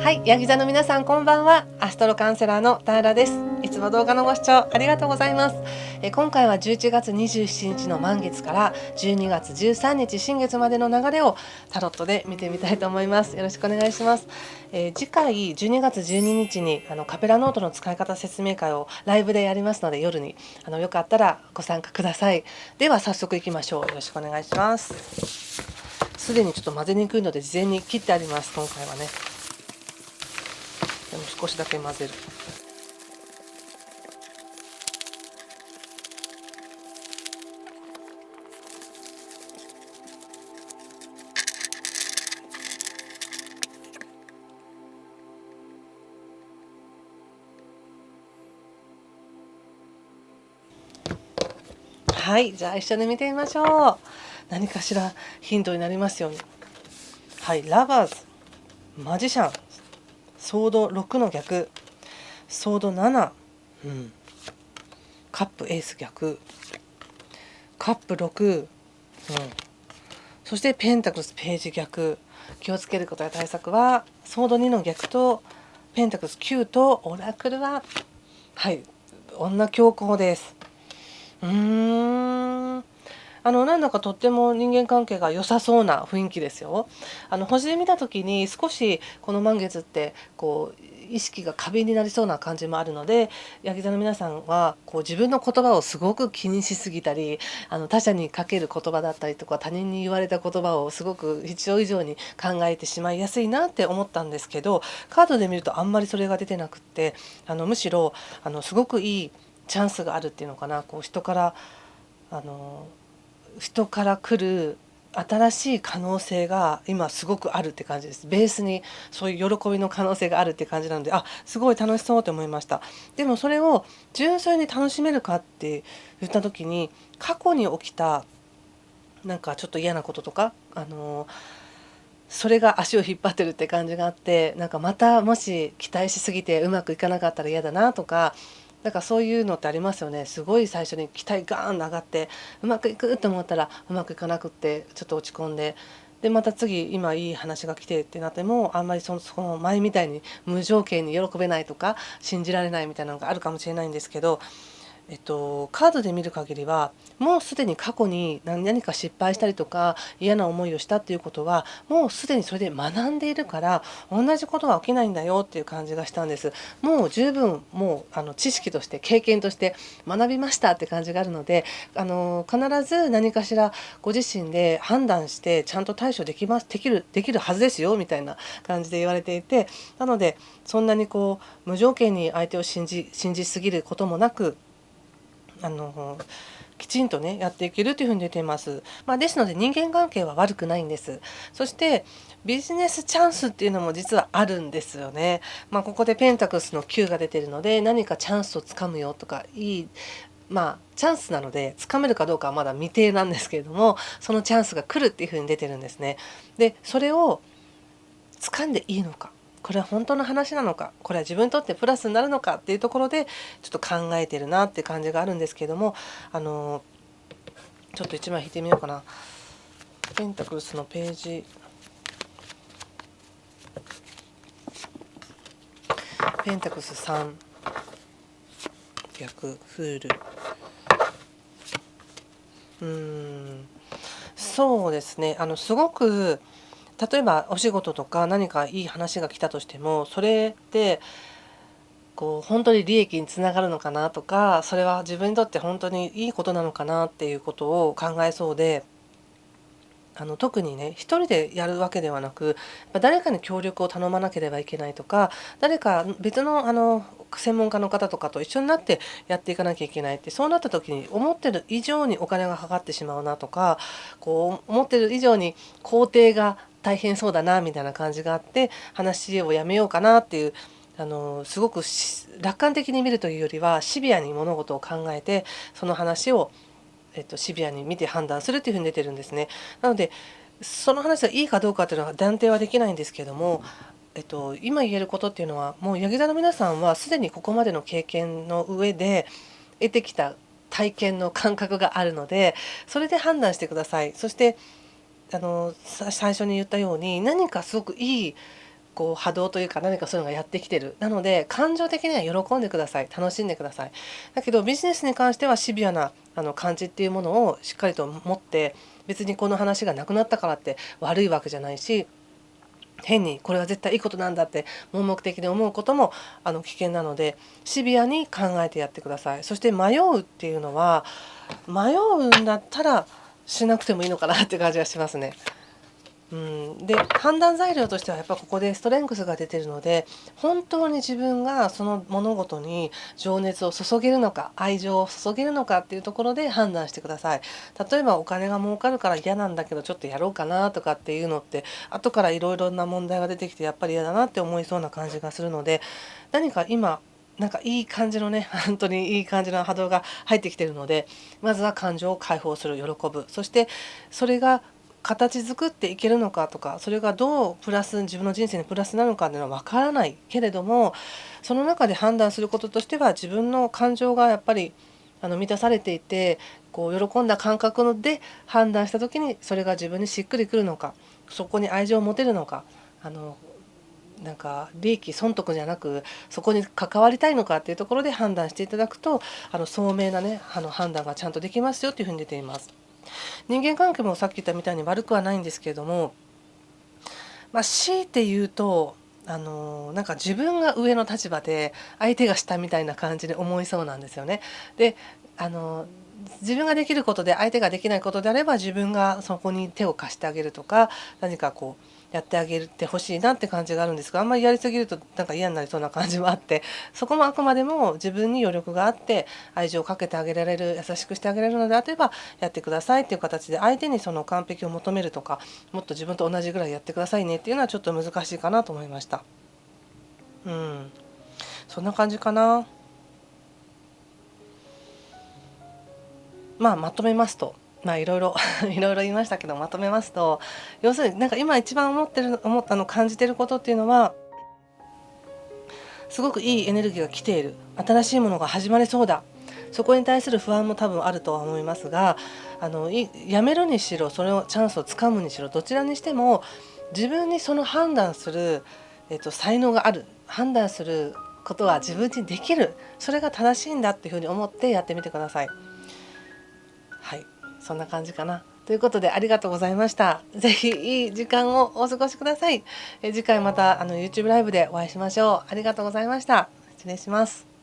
はい、ヤギ座の皆さんこんばんは。アストロカウンセラーのターラです。いつも動画のご視聴ありがとうございます。今回は11月27日の満月から12月13日新月までの流れをタロットで見てみたいと思います。よろしくお願いします。次回12月12日にカペラノートの使い方説明会をライブでやりますので、夜によかったらご参加ください。では早速いきましょう。よろしくお願いします。すでにちょっと混ぜにくいので事前に切ってあります。今回はね、でも少しだけ混ぜる。はい、じゃあ一緒に見てみましょう。何かしらヒントになりますように。はい、ラバーズ、マジシャン、ソード6の逆、ソード7、カップエース逆、カップ6、そしてペンタクルスページ逆。気をつけることや対策はソード2の逆とペンタクルス9とオラクルは女強行です。なんだかとっても人間関係が良さそうな雰囲気ですよ。星で見た時に少しこの満月って意識が過敏になりそうな感じもあるので、ヤギ座の皆さんは自分の言葉をすごく気にしすぎたり、他者にかける言葉だったりとか他人に言われた言葉をすごく必要以上に考えてしまいやすいなって思ったんですけど、カードで見るとあんまりそれが出てなくって、むしろすごくいいチャンスがあるっていうのかな。人から来る新しい可能性が今すごくあるって感じです。ベースにそういう喜びの可能性があるって感じなので、すごい楽しそうって思いました。でもそれを純粋に楽しめるかって言った時に、過去に起きたなんかちょっと嫌なこととか、それが足を引っ張ってるって感じがあって、なんかまたもし期待しすぎてうまくいかなかったら嫌だなとか、なんかそういうのってありますよね。すごい最初に期待ガーンと上がってうまくいくと思ったらうまくいかなくってちょっと落ち込んで、でまた次今いい話が来てってなってもあんまりその前みたいに無条件に喜べないとか信じられないみたいなのがあるかもしれないんですけど、カードで見る限りはもうすでに過去に何か失敗したりとか嫌な思いをしたっていうことはもうすでにそれで学んでいるから、同じことは起きないんだよっていう感じがしたんです。もう十分もう知識として経験として学びましたって感じがあるので、必ず何かしらご自身で判断してちゃんと対処できるはずですよみたいな感じで言われていて、なのでそんなに無条件に相手を信じすぎることもなく、きちんとねやっていけるというふうに出ています。ですので人間関係は悪くないんです。そしてビジネスチャンスっていうのも実はあるんですよね。ここでペンタクルスの9が出てるので、何かチャンスをつかむよとかチャンスなのでつかめるかどうかはまだ未定なんですけれども、そのチャンスが来るっていうふうに出てるんですね。でそれを掴んでいいのか、これは本当の話なのか、これは自分にとってプラスになるのかっていうところでちょっと考えてるなって感じがあるんですけども、ちょっと1枚引いてみようかな。ペンタクルスのページ、ペンタクルス3逆フール、そうですね、すごく例えばお仕事とか何かいい話が来たとしても、それって本当に利益につながるのかなとか、それは自分にとって本当にいいことなのかなっていうことを考えそうで、特にね一人でやるわけではなく、誰かに協力を頼まなければいけないとか、誰か別の専門家の方とかと一緒になってやっていかなきゃいけないって、そうなった時に思ってる以上にお金がかかってしまうなとか、思ってる以上に工程が大変そうだなみたいな感じがあって、話をやめようかなっていう、すごく楽観的に見るというよりはシビアに物事を考えて、その話をシビアに見て判断するっていうふうに出てるんですね。なのでその話がいいかどうかっていうのは断定はできないんですけども、今言えることっていうのは、もうヤギ座の皆さんはすでにここまでの経験の上で得てきた体験の感覚があるので、それで判断してください。そして最初に言ったように何かすごくいいこう波動というか何かそういうのがやってきてる。なので感情的には喜んでください。楽しんでください。だけどビジネスに関してはシビアな感じっていうものをしっかりと持って、別にこの話がなくなったからって悪いわけじゃないし、変にこれは絶対いいことなんだって盲目的に思うことも危険なので、シビアに考えてやってください。そして迷うっていうのは、迷うんだったらしなくてもいいのかなって感じがしますね。で判断材料としてはやっぱここでストレングスが出てるので、本当に自分がその物事に情熱を注げるのか、愛情を注げるのかっていうところで判断してください。例えばお金が儲かるから嫌なんだけどちょっとやろうかなとかっていうのって、後からいろいろな問題が出てきてやっぱり嫌だなって思いそうな感じがするので、何か今なんかいい感じのね、本当にいい感じの波動が入ってきてるので、まずは感情を解放する、喜ぶ、そしてそれが形作っていけるのかとか、それがどうプラス自分の人生にプラスなのかっていうのは分からないけれども、その中で判断することとしては、自分の感情がやっぱり満たされていて、こう喜んだ感覚で判断した時にそれが自分にしっくりくるのか、そこに愛情を持てるのか、なんか利益損得じゃなくそこに関わりたいのかっていうところで判断していただくと、聡明なね判断がちゃんとできますよっていうふうに出ています。人間関係もさっき言ったみたいに悪くはないんですけれども、強いて言うとなんか自分が上の立場で相手が下みたいな感じで思いそうなんですよね。で自分ができることで相手ができないことであれば、自分がそこに手を貸してあげるとか、何かこうやってあげてほしいなって感じがあるんですが、あんまりやりすぎるとなんか嫌になりそうな感じもあって、そこもあくまでも自分に余力があって愛情をかけてあげられる、優しくしてあげられるのであればやってくださいっていう形で、相手にその完璧を求めるとか、もっと自分と同じぐらいやってくださいねっていうのはちょっと難しいかなと思いました。そんな感じかな。まとめますと、いろいろいろいろ言いましたけど、まとめますと、要するになんか今一番思ったの感じてることっていうのは、すごくいいエネルギーが来ている、新しいものが始まりそうだ、そこに対する不安も多分あるとは思いますが、やめるにしろ、それをチャンスをつかむにしろ、どちらにしても自分にその判断する、才能がある、判断することは自分にできる、それが正しいんだっていうふうに思ってやってみてください。はい、そんな感じかな。ということでありがとうございました。ぜひいい時間をお過ごしください。次回またYouTube ライブでお会いしましょう。ありがとうございました。失礼します。